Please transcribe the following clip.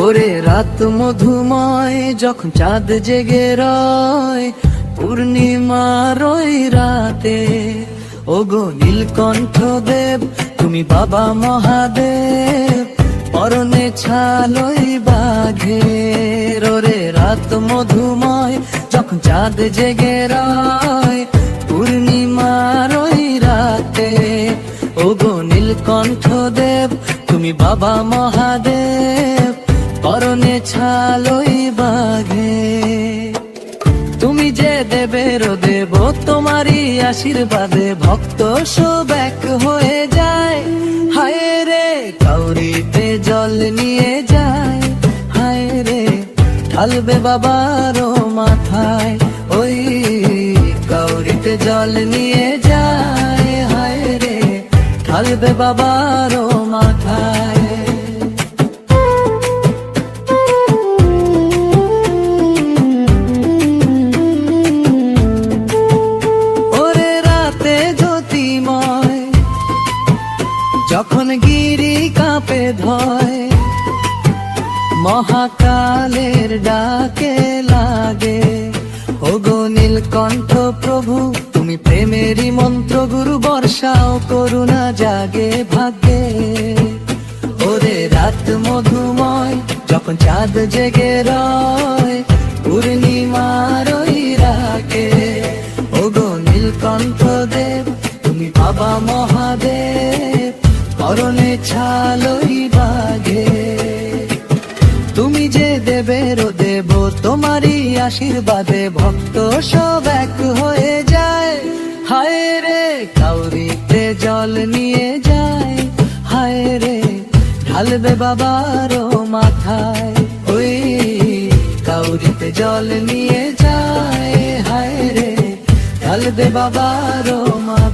ওরে রাত মধুময় যখন চাঁদ জেগে রয়, পূর্ণিমার ওই রাতে ওগো নীলকণ্ঠ দেব তুমি বাবা মহাদেব, পরনে ছালই বাঘের। ওরে রাত মধুময় যখন চাঁদ জেগে রয়, পূর্ণিমার ওই রাতে ওগো নীলকণ্ঠ দেব তুমি বাবা মহাদেব, পরনে ছালই বাঘে। তুমি যে দেবের দেব তোমারই আশীর্বাদে ভক্ত সব এক হয়ে যায়। হায় রে কাউরিতে জল নিয়ে যায়, হায় রে ঢালবে বাবারও মাথায়, ওই কাউরিতে জল নিয়ে যায়, হায় রে ঢালবে বাবারও মাথায়। যখন গিরি কাঁপে ধয়, মহাকালের ডাকে লাগে, ওগো নীলকণ্ঠ প্রভু তুমি প্রেমেরই মন্ত্র গুরু, বর্ষাও করুণা জাগে ভাগ্যে। ওরে রাত মধুময় যখন চাঁদ জেগে রয়, পূর্ণিমার ওই রাতে ওগো নীলকণ্ঠ দেব তুমি বাবা মহাদেব, পরনে ছালই বাঘে। তুমি যে দেবের দেব তোমারই আশীর্বাদে ভক্ত সব এক হয়ে যায়। হায় রে কাউরিতে জল নিয়ে যায়, হায় রে ঢালবে বাবারও মাথায়, ওই কাউরিতে জল নিয়ে যায়, হায় রে ঢালবে বাবারও মাথায়।